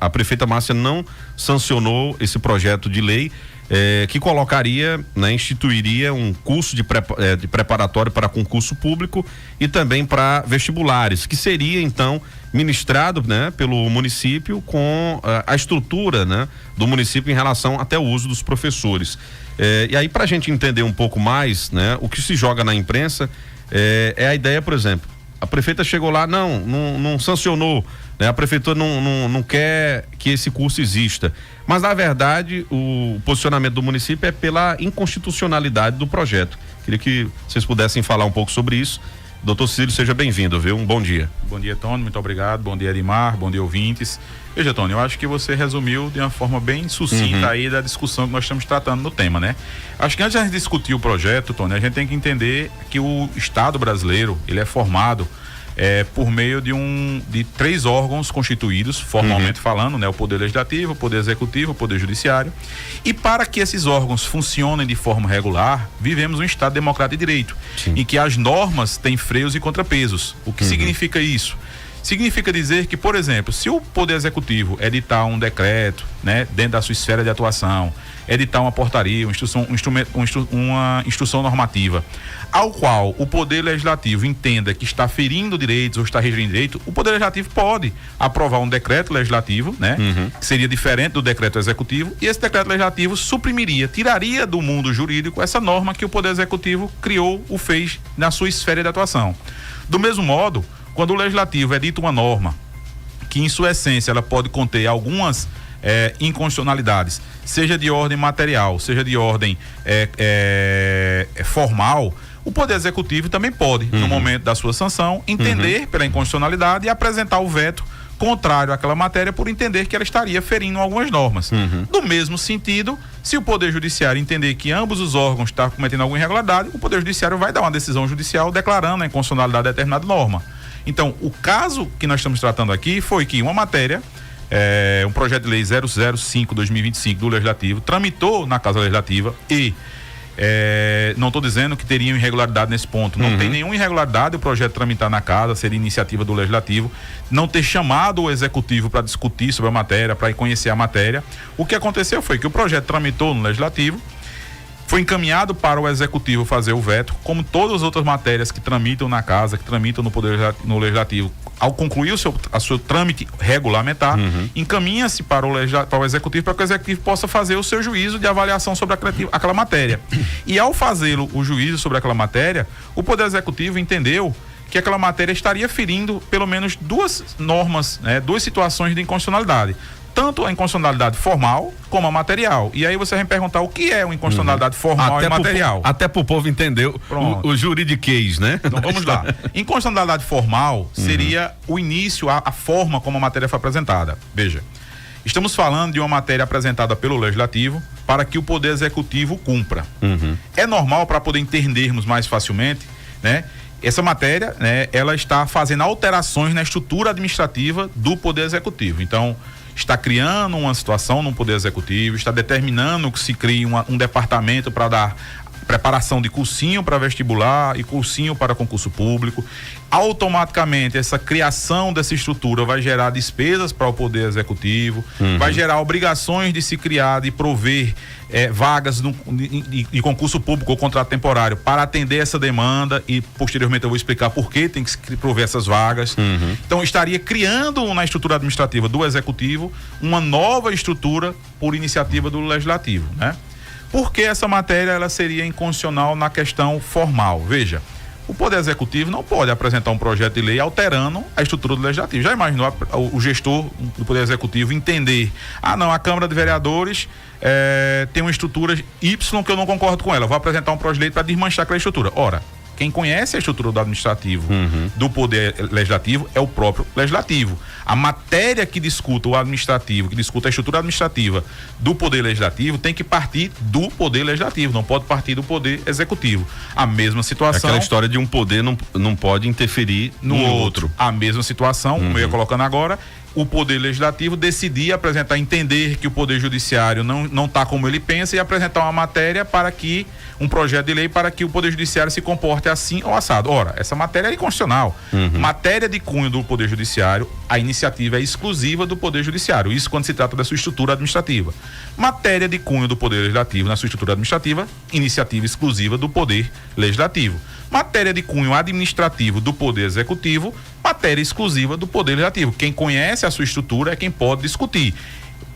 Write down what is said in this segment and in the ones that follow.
a prefeita Márcia não sancionou esse projeto de lei que colocaria, né, instituiria um curso de preparatório para concurso público e também para vestibulares, que seria então ministrado, né, pelo município com a estrutura, né, do município em relação até o uso dos professores. E aí, para a gente entender um pouco mais, né, o que se joga na imprensa é a ideia, por exemplo, a prefeita chegou lá, não sancionou, né? A prefeitura não quer que esse curso exista. Mas, na verdade, o posicionamento do município é pela inconstitucionalidade do projeto. Queria que vocês pudessem falar um pouco sobre isso. Doutor Cílio, seja bem-vindo, viu? Um bom dia. Bom dia, Tony, muito obrigado. Bom dia, Edmar, bom dia, ouvintes. Veja, Tony, eu acho que você resumiu de uma forma bem sucinta aí da discussão que nós estamos tratando no tema, né? Acho que antes de a gente discutir o projeto, Tony, a gente tem que entender que o Estado brasileiro, ele é formado por meio de 3 órgãos constituídos, formalmente falando, né? O Poder Legislativo, o Poder Executivo, o Poder Judiciário. E para que esses órgãos funcionem de forma regular, vivemos um Estado democrático de direito, em que as normas têm freios e contrapesos. O que significa isso? Significa dizer que, por exemplo, se o Poder Executivo editar um decreto, né, dentro da sua esfera de atuação, editar uma portaria, uma instrução normativa, ao qual o Poder Legislativo entenda que está ferindo direitos ou está regindo direito, o Poder Legislativo pode aprovar um decreto legislativo, né, que seria diferente do decreto executivo, e esse decreto legislativo suprimiria, tiraria do mundo jurídico essa norma que o Poder Executivo criou ou fez na sua esfera de atuação. Do mesmo modo, quando o Legislativo edita uma norma que, em sua essência, ela pode conter algumas inconstitucionalidades, seja de ordem material, seja de ordem formal, o Poder Executivo também pode, no momento da sua sanção, entender pela inconstitucionalidade e apresentar o veto contrário àquela matéria por entender que ela estaria ferindo algumas normas. Do mesmo sentido, se o Poder Judiciário entender que ambos os órgãos estão cometendo alguma irregularidade, o Poder Judiciário vai dar uma decisão judicial declarando a inconstitucionalidade de determinada norma. Então, o caso que nós estamos tratando aqui foi que uma matéria, um projeto de lei 005/2025 do Legislativo, tramitou na Casa Legislativa e não estou dizendo que teria irregularidade nesse ponto. Não tem nenhuma irregularidade o projeto tramitar na Casa, seria iniciativa do Legislativo, não ter chamado o Executivo para discutir sobre a matéria, para conhecer a matéria. O que aconteceu foi que o projeto tramitou no Legislativo, foi encaminhado para o Executivo fazer o veto, como todas as outras matérias que tramitam na Casa, que tramitam no Legislativo. Ao concluir o seu trâmite regulamentar, encaminha-se para o Executivo, para que o Executivo possa fazer o seu juízo de avaliação sobre aquela matéria. E ao fazê-lo, o juízo sobre aquela matéria, o Poder Executivo entendeu que aquela matéria estaria ferindo pelo menos 2 normas, né, 2 situações de inconstitucionalidade. Tanto a inconstitucionalidade formal como a material. E aí você vai me perguntar o que é uma inconstitucionalidade formal até e material. Até pro povo entender o juridiquês, né? Então vamos lá. Inconstitucionalidade formal seria o início, a forma como a matéria foi apresentada. Veja, estamos falando de uma matéria apresentada pelo Legislativo para que o Poder Executivo cumpra. É normal, para poder entendermos mais facilmente, né? Essa matéria, né, ela está fazendo alterações na estrutura administrativa do Poder Executivo. Então, está criando uma situação no Poder Executivo, está determinando que se crie um departamento para dar preparação de cursinho para vestibular e cursinho para concurso público. Automaticamente, essa criação dessa estrutura vai gerar despesas para o Poder Executivo, vai gerar obrigações de se criar, de prover vagas de concurso público ou contrato temporário para atender essa demanda, e posteriormente eu vou explicar por que tem que se prover essas vagas. Então, estaria criando na estrutura administrativa do Executivo uma nova estrutura por iniciativa do Legislativo, né? Por que essa matéria ela seria inconstitucional na questão formal? Veja, o Poder Executivo não pode apresentar um projeto de lei alterando a estrutura do Legislativo. Já imaginou o gestor do Poder Executivo entender: não, a Câmara de Vereadores tem uma estrutura Y que eu não concordo com ela, vou apresentar um projeto de lei para desmanchar aquela estrutura. Ora, quem conhece a estrutura do administrativo, do Poder Legislativo, é o próprio Legislativo. A matéria que discuta o administrativo, que discuta a estrutura administrativa do Poder Legislativo, tem que partir do Poder Legislativo, não pode partir do Poder Executivo. A mesma situação... Aquela história de um poder não pode interferir no outro. A mesma situação, como eu ia colocando agora, o Poder Legislativo decidir apresentar, entender que o Poder Judiciário não está como ele pensa e apresentar uma matéria um projeto de lei para que o Poder Judiciário se comporte assim ou assado. Ora, essa matéria é inconstitucional. Matéria de cunho do Poder Judiciário, a iniciativa é exclusiva do Poder Judiciário. Isso quando se trata da sua estrutura administrativa. Matéria de cunho do Poder Legislativo, na sua estrutura administrativa, iniciativa exclusiva do Poder Legislativo. Matéria de cunho administrativo do Poder Executivo, matéria exclusiva do Poder Legislativo. Quem conhece a sua estrutura é quem pode discutir.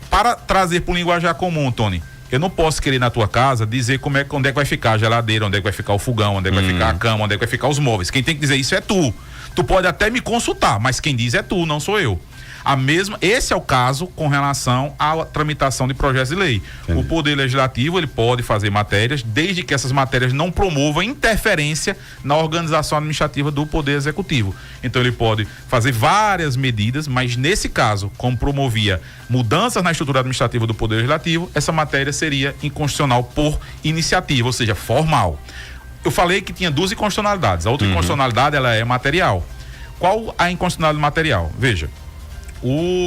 Para trazer para o linguajar comum, Tony, eu não posso querer na tua casa dizer onde é que vai ficar a geladeira, onde é que vai ficar o fogão, onde é que vai ficar a cama, onde é que vai ficar os móveis. Quem tem que dizer isso é tu. Tu pode até me consultar, mas quem diz é tu, não sou eu. Esse é o caso com relação à tramitação de projetos de lei. O Poder Legislativo, ele pode fazer matérias, desde que essas matérias não promovam interferência na organização administrativa do Poder Executivo. Então ele pode fazer várias medidas, mas nesse caso, como promovia mudanças na estrutura administrativa do Poder Legislativo, essa matéria seria inconstitucional por iniciativa, ou seja, formal. Eu falei que tinha duas inconstitucionalidades. A outra inconstitucionalidade, ela é material. Qual a inconstitucionalidade material? Veja,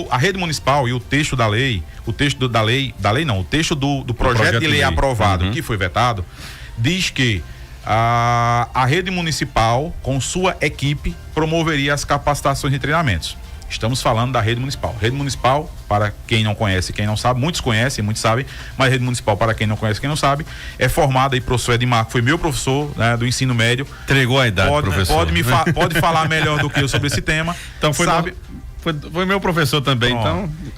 a rede municipal e o texto da lei, o texto do projeto de lei aprovado, que foi vetado, diz que a rede municipal, com sua equipe, promoveria as capacitações e treinamentos. Estamos falando da rede municipal. Rede municipal, para quem não conhece, quem não sabe, muitos conhecem, muitos sabem, mas a rede municipal, para quem não conhece, quem não sabe, é formada aí, professor Edmar, que foi meu professor, né, do ensino médio. Entregou a idade, professor. Pode falar melhor do que eu sobre esse tema. Então foi meu professor também,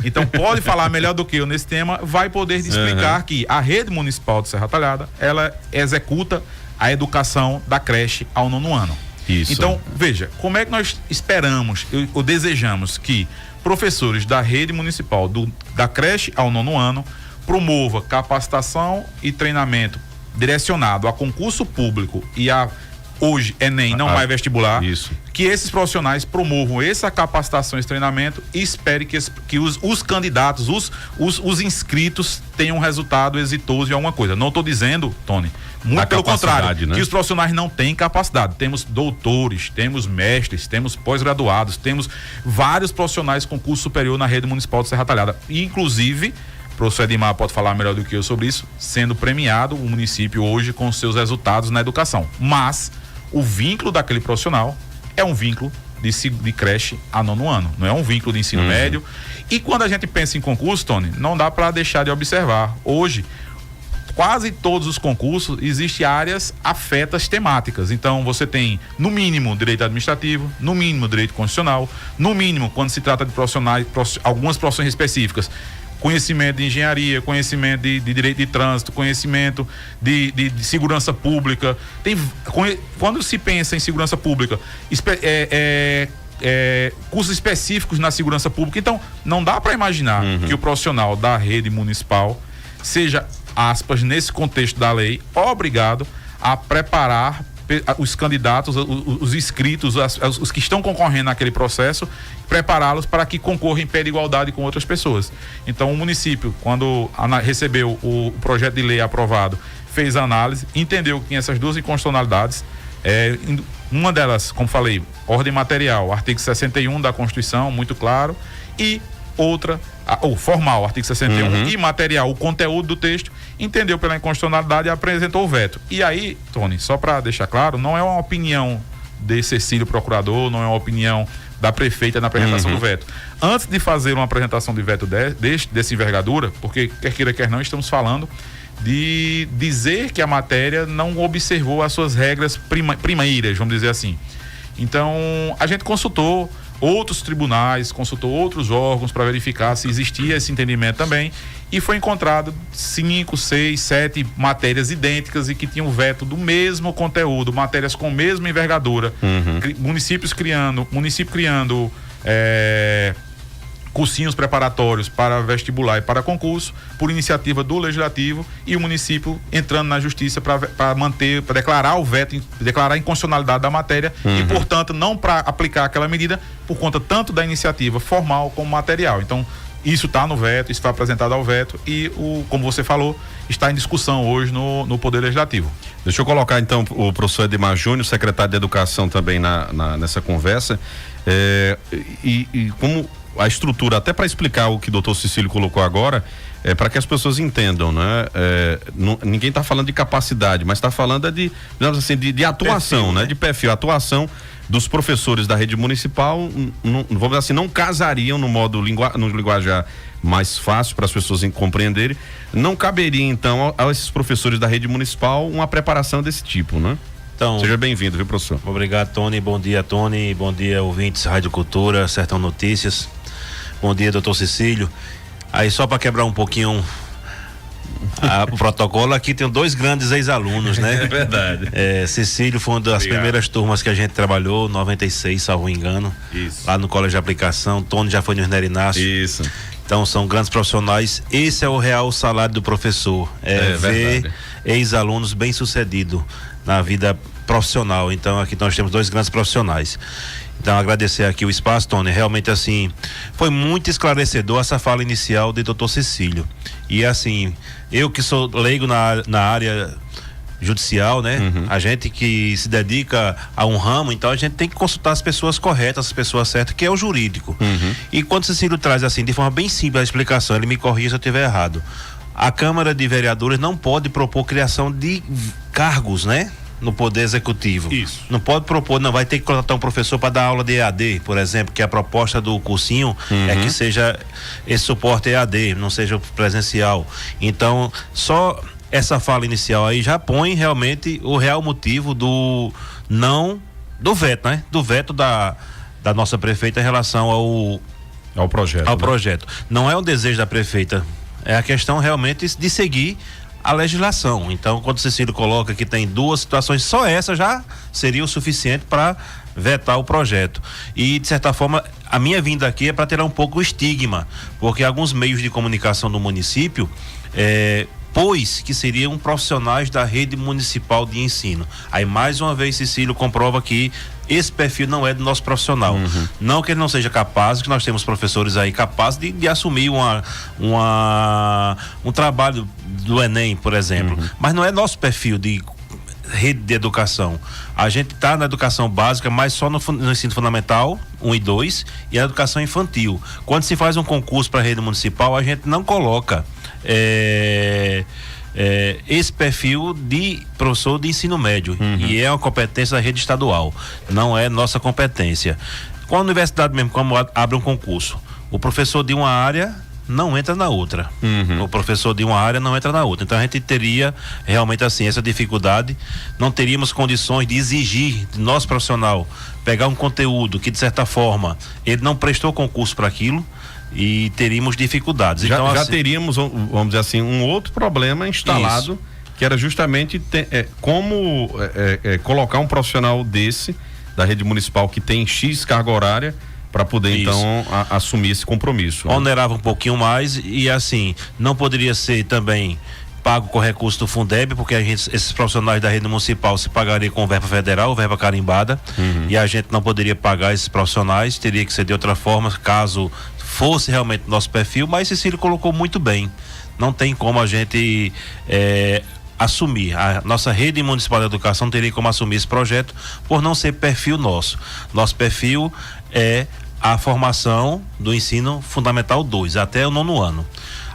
então pode falar melhor do que eu nesse tema, vai poder explicar que a rede municipal de Serra Talhada, ela executa a educação da creche ao 9º ano. Isso. Então, veja, como é que nós esperamos ou desejamos que professores da rede municipal da creche ao 9º ano promova capacitação e treinamento direcionado a concurso público e hoje Enem, não mais vestibular, que esses profissionais promovam essa capacitação e treinamento e espere que os candidatos, os inscritos tenham um resultado exitoso em alguma coisa. Não estou dizendo, Tony, muito pelo contrário, né? Que os profissionais não têm capacidade. Temos doutores, temos mestres, temos pós-graduados, temos vários profissionais com curso superior na rede municipal de Serra Talhada. E, inclusive, o professor Edmar pode falar melhor do que eu sobre isso, sendo premiado o município hoje com seus resultados na educação. Mas o vínculo daquele profissional é um vínculo de creche a 9º ano, não é um vínculo de ensino médio. E quando a gente pensa em concurso, Tony, não dá para deixar de observar. Hoje, quase todos os concursos existem áreas afetas temáticas. Então você tem, no mínimo, direito administrativo, no mínimo, direito constitucional, no mínimo, quando se trata de profissionais, algumas profissões específicas, conhecimento de engenharia, conhecimento de direito de trânsito, conhecimento de segurança pública. Quando se pensa em segurança pública, cursos específicos na segurança pública. Então, não dá para imaginar que o profissional da rede municipal seja, aspas, nesse contexto da lei, obrigado a preparar os candidatos, os inscritos, os que estão concorrendo naquele processo, prepará-los para que concorram em pé de igualdade com outras pessoas. Então, o município, quando recebeu o projeto de lei aprovado, fez a análise, entendeu que tinha essas duas inconstitucionalidades. Uma delas, como falei, ordem material, artigo 61 da Constituição, muito claro, e outra, formal, artigo 61, e material, o conteúdo do texto, entendeu pela inconstitucionalidade e apresentou o veto. E aí, Tony, só para deixar claro, não é uma opinião de Cecílio Procurador, não é uma opinião da prefeita na apresentação do veto. Antes de fazer uma apresentação de veto dessa envergadura, porque quer queira, quer não, estamos falando de dizer que a matéria não observou as suas regras primeiras, vamos dizer assim. Então, a gente consultou outros tribunais, consultou outros órgãos para verificar se existia esse entendimento também, e foi encontrado 5, 6, 7 matérias idênticas e que tinham veto do mesmo conteúdo, matérias com a mesma envergadura, município criando cursinhos preparatórios para vestibular e para concurso, por iniciativa do Legislativo, e o município entrando na Justiça para declarar o veto, declarar a inconstitucionalidade da matéria e, portanto, não para aplicar aquela medida por conta tanto da iniciativa formal como material. Então, isso está no veto, isso foi apresentado ao veto e, como você falou, está em discussão hoje no Poder Legislativo. Deixa eu colocar então o professor Edmar Júnior, secretário de Educação, também nessa conversa. E como a estrutura, até para explicar o que o doutor Cecílio colocou agora, para que as pessoas entendam, né? Ninguém está falando de capacidade, mas está falando digamos assim, de atuação, perfil, né? De perfil, atuação dos professores da rede municipal, vamos dizer assim, não casariam no linguajar mais fácil para as pessoas compreenderem, não caberia então a esses professores da rede municipal uma preparação desse tipo, né? Então, seja bem-vindo, viu, professor? Obrigado, Tony. Bom dia, Tony. Bom dia, ouvintes, Rádio Cultura, Sertão Notícias. Bom dia, doutor Cecílio. Aí, só para quebrar um pouquinho o protocolo, aqui tem 2 grandes ex-alunos, né? É verdade. Cecílio foi uma das primeiras turmas que a gente trabalhou, 96, salvo engano. Isso. Lá no Colégio de Aplicação. Tony já foi no Isner Inácio. Isso. Então, são grandes profissionais. Esse é o real salário do professor. Ver ex-alunos bem-sucedidos na vida profissional. Então, aqui nós temos 2 grandes profissionais. Então, agradecer aqui o espaço, Tony. Realmente, assim, foi muito esclarecedor essa fala inicial de doutor Cecílio. E, assim, eu que sou leigo na área judicial, né? Uhum. A gente que se dedica a um ramo, então a gente tem que consultar as pessoas corretas, as pessoas certas, que é o jurídico. Uhum. E quando o Cecílio traz, assim, de forma bem simples a explicação, ele me corrija se eu estiver errado. A Câmara de Vereadores não pode propor criação de cargos, né? No Poder Executivo. Isso. Não pode propor, não, vai ter que contratar um professor para dar aula de EAD, por exemplo, que a proposta do cursinho é que seja esse suporte EAD, não seja presencial. Então, só essa fala inicial aí já põe realmente o real motivo do veto, né? Do veto da nossa prefeita em relação ao projeto. Ao projeto. Não é um desejo da prefeita, é a questão realmente de seguir a legislação. Então, quando o Cecílio coloca que tem 2 situações, só essa já seria o suficiente para vetar o projeto. E, de certa forma, a minha vinda aqui é para tirar um pouco o estigma, porque alguns meios de comunicação do município pois que seriam profissionais da rede municipal de ensino. Aí, mais uma vez, Cecílio comprova que esse perfil não é do nosso profissional. Uhum. Não que ele não seja capaz, que nós temos professores aí capazes de assumir um trabalho do Enem, por exemplo. Uhum. Mas não é nosso perfil de rede de educação. A gente está na educação básica, mas só no ensino fundamental 1 e 2 e a educação infantil. Quando se faz um concurso para a rede municipal, a gente não coloca esse perfil de professor de ensino médio. Uhum. E é uma competência da rede estadual, não é nossa competência. Com a universidade mesmo, como abre um concurso, o professor de uma área não entra na outra. Uhum. O professor de uma área não entra na outra. Então a gente teria realmente assim essa dificuldade, não teríamos condições de exigir de nosso profissional pegar um conteúdo que de certa forma ele não prestou concurso para aquilo, e teríamos dificuldades. Já assim, teríamos, vamos dizer assim, um outro problema instalado, isso, que era justamente como colocar um profissional desse da rede municipal que tem X carga horária para poder isso, então assumir esse compromisso. Onerava um pouquinho mais e assim, não poderia ser também pago com recurso do Fundeb, porque esses profissionais da rede municipal se pagaria com verba federal, verba carimbada, e a gente não poderia pagar esses profissionais, teria que ser de outra forma, caso fosse realmente nosso perfil, mas Cecílio colocou muito bem, não tem como a gente assumir, a nossa rede municipal de educação não teria como assumir esse projeto por não ser perfil nosso perfil é a formação do ensino fundamental 2 até o 9º ano.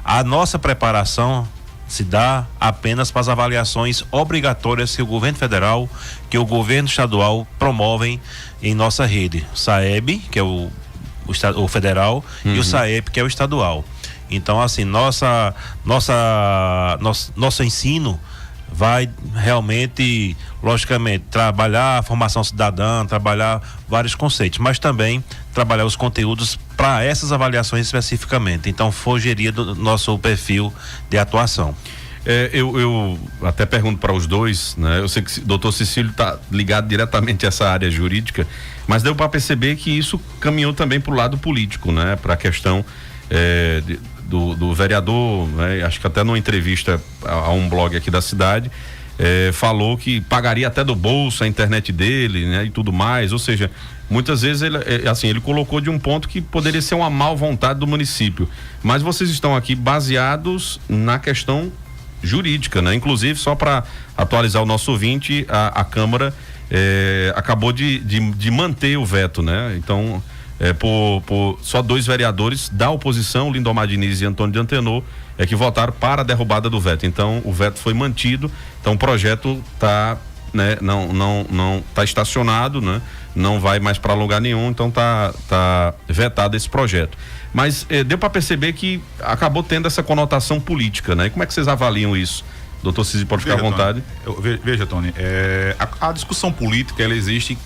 A nossa preparação se dá apenas para as avaliações obrigatórias que o governo federal, que o governo estadual promovem em nossa rede, o SAEB, que é o federal, e o SAEP, que é o estadual. Então, assim, nosso ensino vai realmente, logicamente, trabalhar a formação cidadã, trabalhar vários conceitos, mas também trabalhar os conteúdos para essas avaliações especificamente. Então, fugiria do nosso perfil de atuação. Eu até pergunto para os dois, né? Eu sei que o doutor Cecílio está ligado diretamente a essa área jurídica, mas deu para perceber que isso caminhou também para o lado político, né? Para a questão do vereador, né? Acho que até numa entrevista a um blog aqui da cidade, falou que pagaria até do bolso a internet dele, né? E tudo mais, ou seja, muitas vezes ele colocou de um ponto que poderia ser uma má vontade do município, mas vocês estão aqui baseados na questão jurídica, né? Inclusive, só para atualizar o nosso ouvinte, a Câmara acabou de manter o veto, né? Então, por só 2 vereadores da oposição, Lindomar Diniz e Antônio de Antenor, que votaram para a derrubada do veto. Então o veto foi mantido, então o projeto está, né, não tá estacionado, né? Não vai mais para lugar nenhum, então tá vetado esse projeto. Mas deu para perceber que acabou tendo essa conotação política, né? E como é que vocês avaliam isso? Doutor Cizi, pode ficar à vontade. Veja, Tony, a discussão política, ela existe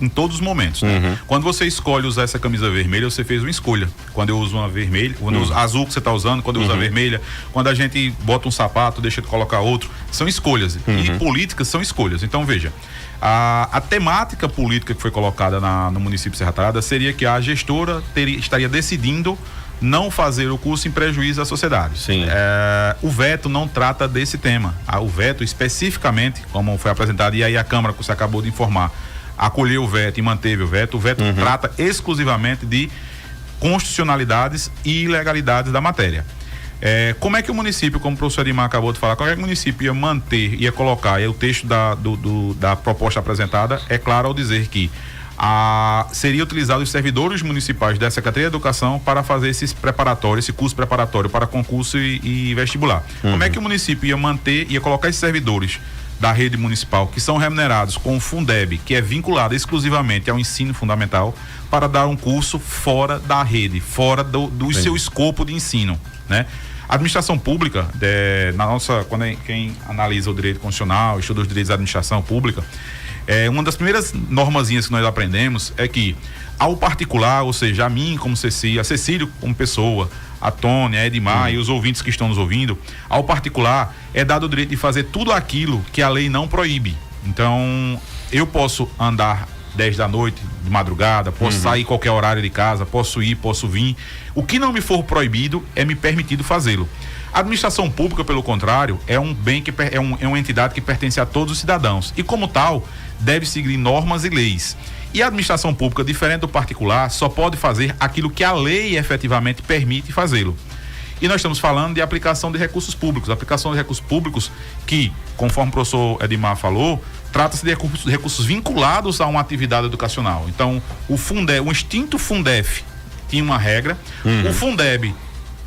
em todos os momentos, né? Quando você escolhe usar essa camisa vermelha, você fez uma escolha. Quando eu uso uma vermelha, quando eu uso azul que você está usando, quando eu uso a vermelha, quando a gente bota um sapato, deixa de colocar outro, são escolhas. E políticas são escolhas. Então, veja, a temática política que foi colocada no município de Serra Talhada seria que a gestora estaria decidindo não fazer o curso em prejuízo à sociedade. Sim. O veto não trata desse tema. O veto especificamente, como foi apresentado, e aí a Câmara, que você acabou de informar, acolheu o veto e manteve o veto trata exclusivamente de constitucionalidades e ilegalidades da matéria. Como é que o município, como o professor Edmar acabou de falar, como é que o município ia manter, ia colocar, o texto da proposta apresentada é claro ao dizer que seria utilizado os servidores municipais da Secretaria de Educação para fazer esse curso preparatório para concurso e vestibular. Como é que o município ia manter, ia colocar esses servidores da rede municipal, que são remunerados com o Fundeb, que é vinculado exclusivamente ao ensino fundamental, para dar um curso fora da rede, fora do seu escopo de ensino, né? A administração pública, quem analisa o direito constitucional, estuda os direitos da administração pública, uma das primeiras normazinhas que nós aprendemos é que ao particular, ou seja, a mim como Cecília, a Cecílio como pessoa, a Tônia, a Edmar e os ouvintes que estão nos ouvindo, ao particular é dado o direito de fazer tudo aquilo que a lei não proíbe. Então, eu posso andar 10 da noite, de madrugada, posso sair qualquer horário de casa, posso ir, posso vir. O que não me for proibido é me permitido fazê-lo. A administração pública, pelo contrário, é um bem que é uma entidade que pertence a todos os cidadãos e, como tal, deve seguir normas e leis. E a administração pública, diferente do particular, só pode fazer aquilo que a lei efetivamente permite fazê-lo. E nós estamos falando de aplicação de recursos públicos. Aplicação de recursos públicos que, conforme o professor Edmar falou, trata-se de recursos vinculados a uma atividade educacional. Então, o extinto Fundef tinha uma regra, o Fundeb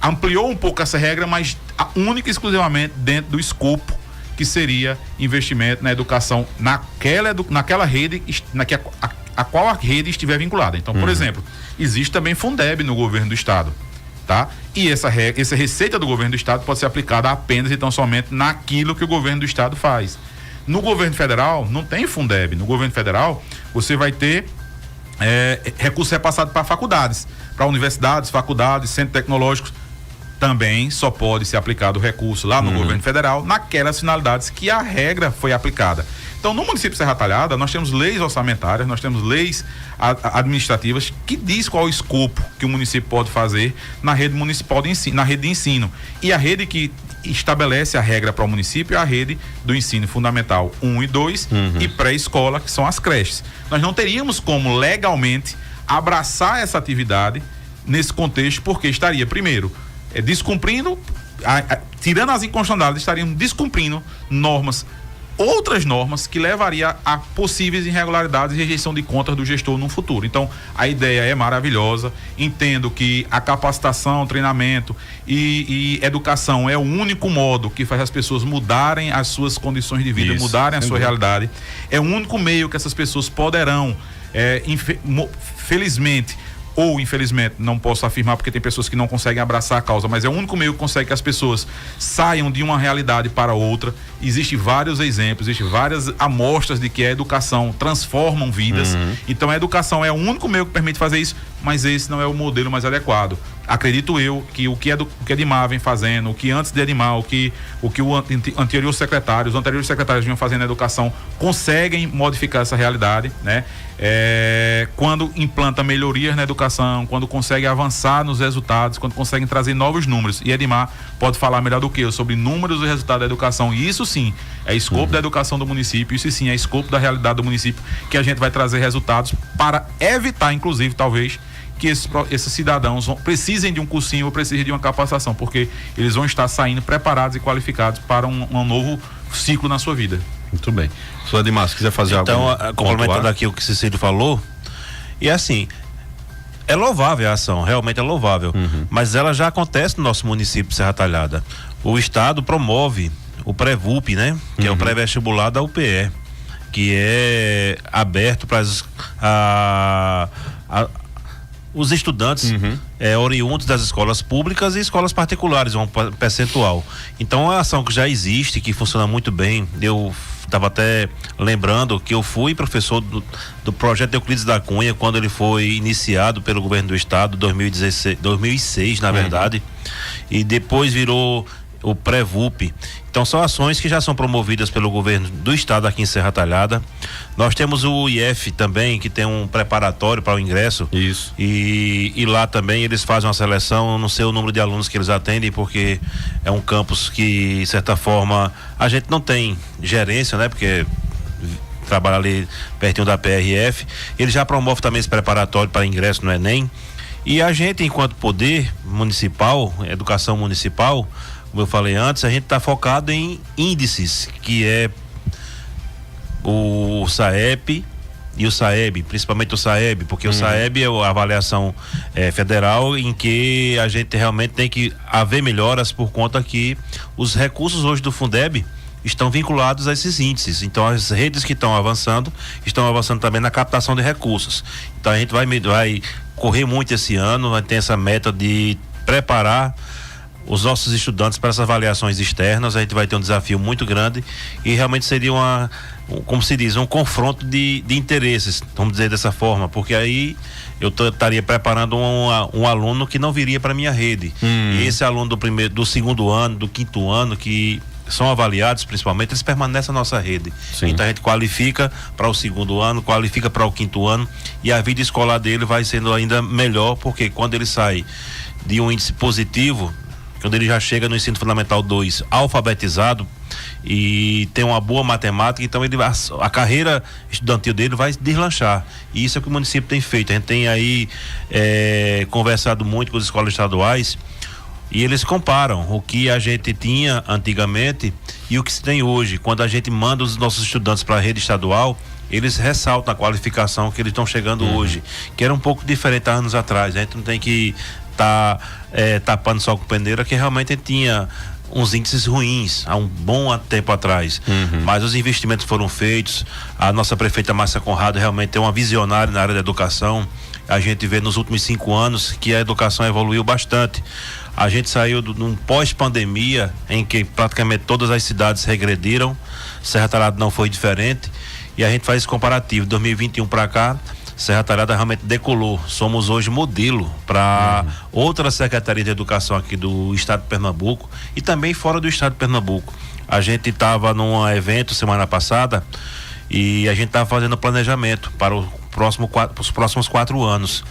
ampliou um pouco essa regra, mas única e exclusivamente dentro do escopo que seria investimento na educação naquela rede a qual a rede estiver vinculada. Então, por exemplo, existe também Fundeb no governo do estado, tá? E essa receita do governo do estado pode ser aplicada apenas e tão somente naquilo que o governo do estado faz. No governo federal não tem Fundeb. No governo federal você vai ter recurso repassado para faculdades, para universidades, faculdades, centros tecnológicos. Também só pode ser aplicado o recurso lá no governo federal naquelas finalidades que a regra foi aplicada. Então, no município de Serra Talhada, nós temos leis orçamentárias, nós temos leis administrativas que diz qual é o escopo que o município pode fazer na rede municipal de ensino, na rede de ensino. E a rede que estabelece a regra para o município é a rede do ensino fundamental 1 e 2 e pré-escola, que são as creches. Nós não teríamos como legalmente abraçar essa atividade nesse contexto, porque estaria, primeiro, descumprindo, tirando as inconstitucionalidades, estariam descumprindo outras normas que levaria a possíveis irregularidades e rejeição de contas do gestor no futuro. Então, a ideia é maravilhosa. Entendo que a capacitação, treinamento e educação é o único modo que faz as pessoas mudarem as suas condições de vida, mudarem a sua realidade. É o único meio que essas pessoas poderão, felizmente ou infelizmente, não posso afirmar porque tem pessoas que não conseguem abraçar a causa, mas é o único meio que consegue que as pessoas saiam de uma realidade para outra. Existem vários exemplos, existem várias amostras de que a educação transforma vidas. Então a educação é o único meio que permite fazer isso, mas esse não é o modelo mais adequado. Acredito eu que o que Edmar vem fazendo, o que antes de Edmar, o que os anteriores secretários vinham fazendo na educação, conseguem modificar essa realidade, né? Quando implanta melhorias na educação, quando consegue avançar nos resultados, quando conseguem trazer novos números. E Edmar pode falar melhor do que eu sobre números e resultados da educação. E isso sim é escopo da educação do município, isso sim é escopo da realidade do município, que a gente vai trazer resultados para evitar, inclusive, talvez, que esses cidadãos precisem de um cursinho ou precisem de uma capacitação, porque eles vão estar saindo preparados e qualificados para um novo ciclo na sua vida. Muito bem. Sr. Edmar, se quiser fazer algo. Então, complementando aqui o que o Cecílio falou, e assim, É louvável a ação, realmente é louvável, mas ela já acontece no nosso município de Serra Talhada. O Estado promove o Pré-VUP, né? Que é o pré-vestibular da UPE, que é aberto para os estudantes oriundos das escolas públicas e escolas particulares, um percentual. Então é uma ação que já existe, que funciona muito bem. Eu estava até lembrando que eu fui professor do projeto Euclides da Cunha quando ele foi iniciado pelo governo do estado, 2006 na verdade, e depois virou o Pré-VUP. Então são ações que já são promovidas pelo governo do estado aqui em Serra Talhada. Nós temos o IF também, que tem um preparatório para o ingresso. Isso. E lá também eles fazem uma seleção, eu não sei o número de alunos que eles atendem, porque é um campus que, de certa forma, a gente não tem gerência, né? Porque trabalha ali pertinho da PRF. Ele já promove também esse preparatório para ingresso no Enem. E a gente, enquanto poder municipal, educação municipal, como eu falei antes, a gente está focado em índices, que é o SAEP e o SAEB, principalmente o SAEB, porque o SAEB é a avaliação federal, em que a gente realmente tem que haver melhoras por conta que os recursos hoje do Fundeb estão vinculados a esses índices. Então as redes que estão avançando também na captação de recursos. Então a gente vai correr muito esse ano, vai ter essa meta de preparar os nossos estudantes para essas avaliações externas. A gente vai ter um desafio muito grande e realmente seria como se diz, um confronto de interesses, vamos dizer dessa forma, porque aí eu estaria preparando um aluno que não viria para minha rede. E esse aluno do segundo ano, do quinto ano, que são avaliados principalmente, eles permanecem na nossa rede. Sim. Então a gente qualifica para o segundo ano, qualifica para o quinto ano, e a vida escolar dele vai sendo ainda melhor, porque quando ele sai de um índice positivo, quando ele já chega no ensino fundamental 2 alfabetizado e tem uma boa matemática, então a carreira estudantil dele vai deslanchar. E isso é o que o município tem feito. A gente tem aí conversado muito com as escolas estaduais e eles comparam o que a gente tinha antigamente e o que se tem hoje. Quando a gente manda os nossos estudantes para a rede estadual, eles ressaltam a qualificação que eles estão chegando hoje, que era um pouco diferente há anos atrás. A gente não tem que tapando sol com peneira, que realmente tinha uns índices ruins há um bom tempo atrás, mas os investimentos foram feitos. A nossa prefeita Márcia Conrado realmente é uma visionária na área da educação. A gente vê nos últimos 5 anos que a educação evoluiu bastante. A gente saiu num pós-pandemia em que praticamente todas as cidades regrediram. Serra Talhada não foi diferente, e a gente faz esse comparativo 2021 para cá. Serra Talhada realmente decolou. Somos hoje modelo para outras secretarias de educação aqui do estado de Pernambuco e também fora do estado de Pernambuco. A gente estava num evento semana passada e a gente estava fazendo planejamento para os próximos 4 anos.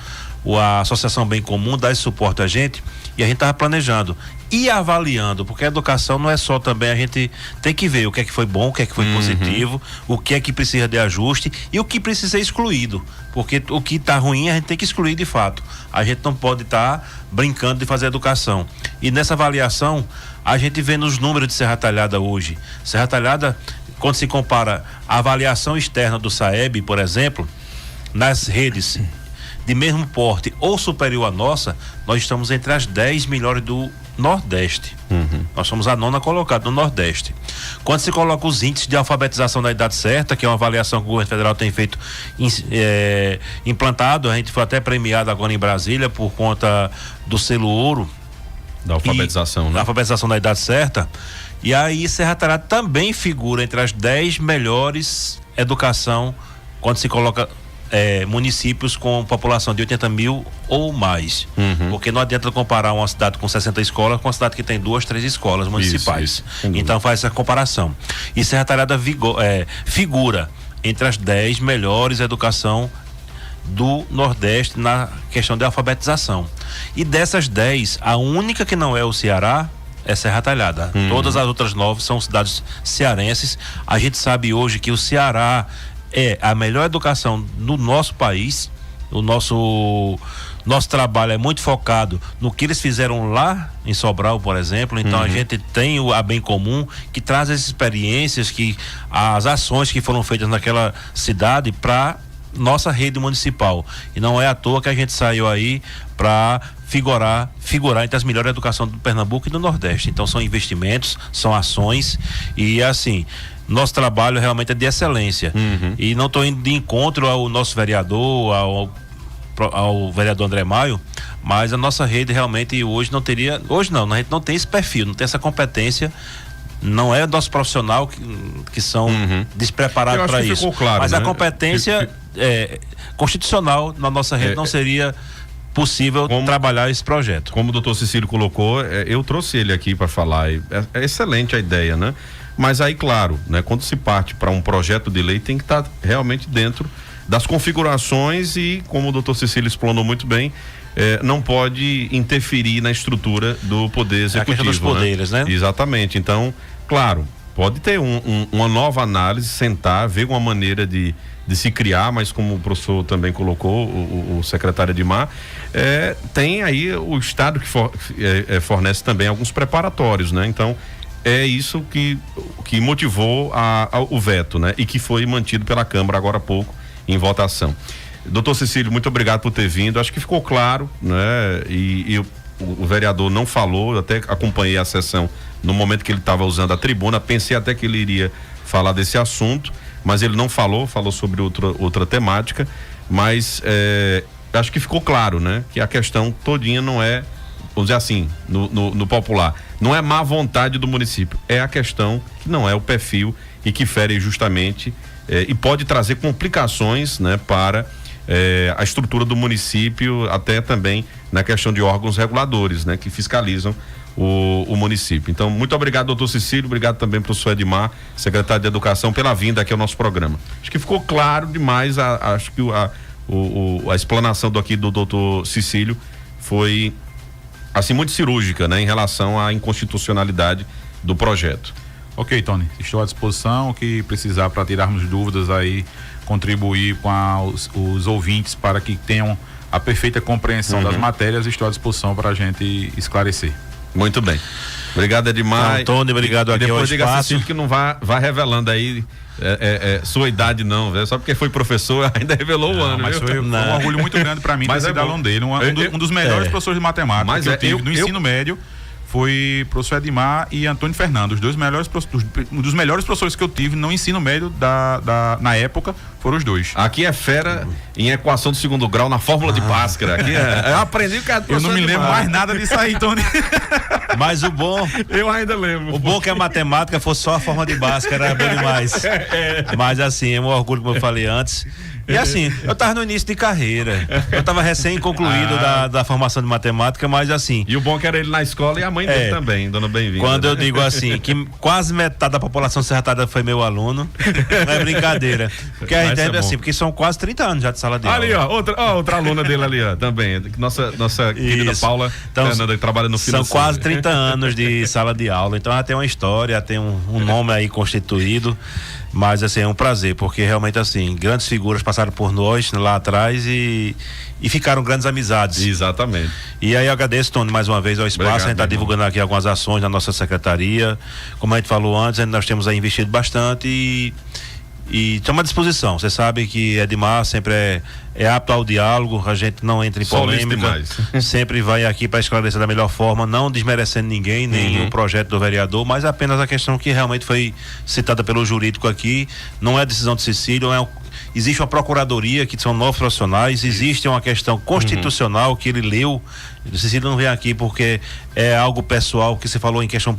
A Associação Bem Comum dá esse suporte a gente e a gente estava planejando e avaliando, porque a educação não é só também, a gente tem que ver o que é que foi bom, o que é que foi positivo, o que é que precisa de ajuste e o que precisa ser excluído, porque o que está ruim a gente tem que excluir de fato. A gente não pode estar brincando de fazer educação. E nessa avaliação a gente vê nos números de Serra Talhada hoje. Serra Talhada, quando se compara a avaliação externa do SAEB, por exemplo, nas redes de mesmo porte ou superior à nossa, nós estamos entre as 10 melhores do Nordeste. Nós somos a 9ª colocada no Nordeste. Quando se coloca os índices de alfabetização da idade certa, que é uma avaliação que o governo federal tem feito, implantado, a gente foi até premiado agora em Brasília por conta do selo ouro da alfabetização, né? Da alfabetização da idade certa. E aí Serra Talhada também figura entre as 10 melhores educação quando se coloca municípios com população de 80 mil ou mais, porque não adianta comparar uma cidade com 60 escolas com uma cidade que tem 2, 3 escolas municipais. Isso. Então faz essa comparação. E Serra Talhada figura entre as 10 melhores educação do Nordeste na questão de alfabetização. E dessas 10, a única que não é o Ceará é Serra Talhada. Todas as outras 9 são cidades cearenses. A gente sabe hoje que o Ceará é a melhor educação no nosso país. O nosso trabalho é muito focado no que eles fizeram lá em Sobral, por exemplo. Então a gente tem a Bem Comum, que traz as experiências, as ações que foram feitas naquela cidade para nossa rede municipal. E não é à toa que a gente saiu aí para figurar entre as melhores educações do Pernambuco e do Nordeste. Então são investimentos, são ações e assim, nosso trabalho realmente é de excelência. E não estou indo de encontro ao nosso vereador, ao vereador André Maio, mas a nossa rede realmente hoje não, a gente não tem esse perfil, não tem essa competência. Não é nosso profissional que são despreparados para isso. Ficou claro, mas né? a competência constitucional na nossa rede não seria possível trabalhar esse projeto. Como o doutor Cecílio colocou, eu trouxe ele aqui para falar. É excelente a ideia, né? Mas aí, claro, né, quando se parte para um projeto de lei, tem que estar realmente dentro das configurações e, como o doutor Cecílio explanou muito bem, não pode interferir na estrutura do poder executivo. A questão dos poderes, né? Exatamente. Então, claro, pode ter uma nova análise, sentar, ver uma maneira de se criar, mas como o professor também colocou, o secretário Edmar, tem aí o Estado que fornece também alguns preparatórios, né? Então, é isso que motivou o veto, né? E que foi mantido pela Câmara agora há pouco em votação. Doutor Cecílio, muito obrigado por ter vindo. Acho que ficou claro, né? E o vereador não falou, eu até acompanhei a sessão no momento que ele estava usando a tribuna, pensei até que ele iria falar desse assunto, mas ele não falou sobre outra temática, mas acho que ficou claro, né? Que a questão todinha não é, vamos dizer assim, no popular, não é má vontade do município, é a questão que não é o perfil e que fere justamente e pode trazer complicações, né, para a estrutura do município, até também na questão de órgãos reguladores, né, que fiscalizam o município. Então, muito obrigado, doutor Cecílio, obrigado também professor Edmar, secretário de Educação, pela vinda aqui ao nosso programa. Acho que ficou claro demais, acho que a explanação do doutor Cecílio foi assim muito cirúrgica, né, em relação à inconstitucionalidade do projeto. Ok, Tony, estou à disposição, o que precisar para tirarmos dúvidas aí, contribuir com os ouvintes para que tenham a perfeita compreensão das matérias, estou à disposição para a gente esclarecer. Muito bem. Obrigado, Edmar. Antônio, obrigado aqui ao espaço. Depois diga assim que não vá revelando aí sua idade não, velho. Só porque foi professor, ainda revelou o ano. Mas foi um orgulho muito grande para mim ter sido aluno dele, um dos melhores professores de matemática que eu tive no ensino médio. Foi professor Edmar e Antônio Fernando, um dos melhores professores que eu tive no ensino médio na época, foram os dois. Aqui é fera em equação de segundo grau na fórmula de Bhaskara. Aqui eu aprendi que eu não me lembro mais nada disso aí, Tony. Mas o bom, eu ainda lembro. O bom que a matemática fosse só a forma de Bhaskara, era bom demais. Mas assim, é um orgulho, como eu falei antes. E assim, eu tava no início de carreira. Eu tava recém-concluído da formação de matemática, mas assim. E o bom que era ele na escola e a mãe dele também, dona Bem-vinda. Quando eu digo assim, que quase metade da população serratada foi meu aluno, não é brincadeira. Porque a gente é assim, porque são quase 30 anos já de sala de aula. Ali, outra aluna dele ali, também. Nossa querida Paula, então, Fernanda, que trabalha no financeiro. São quase 30 anos de sala de aula, então já tem uma história, já tem um nome aí constituído. Mas assim, é um prazer, porque realmente assim, grandes figuras passaram por nós lá atrás e ficaram grandes amizades. Exatamente. E aí eu agradeço, Tony, mais uma vez ao espaço. Obrigado, a gente está divulgando aqui algumas ações da nossa secretaria. Como a gente falou antes, nós temos aí investido bastante e estamos à disposição. Você sabe que Edmar sempre é apto ao diálogo, a gente não entra em polêmica, sempre vai aqui para esclarecer da melhor forma, não desmerecendo ninguém, nem o projeto do vereador, mas apenas a questão que realmente foi citada pelo jurídico aqui, não é decisão de Cecílio, existe uma procuradoria que são 9 profissionais, existe uma questão constitucional que ele leu, Cecílio não vem aqui porque é algo pessoal que você falou em questão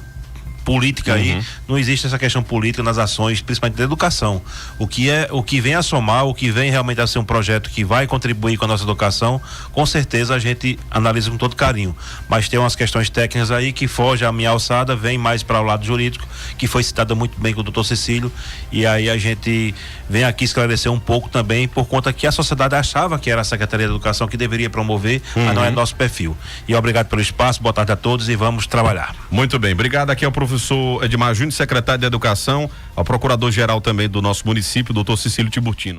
política aí, não existe essa questão política nas ações, principalmente da educação. O que vem a somar, o que vem realmente a ser um projeto que vai contribuir com a nossa educação, com certeza a gente analisa com todo carinho. Mas tem umas questões técnicas aí que fogem à minha alçada, vem mais para o lado jurídico, que foi citada muito bem com o doutor Cecílio, e aí a gente vem aqui esclarecer um pouco também, por conta que a sociedade achava que era a Secretaria de Educação que deveria promover, mas não é nosso perfil. E obrigado pelo espaço, boa tarde a todos e vamos trabalhar. Muito bem, obrigado. Aqui é o professor Edmar Júnior, secretário de Educação, ao procurador-geral também do nosso município, doutor Cecílio Tiburtino.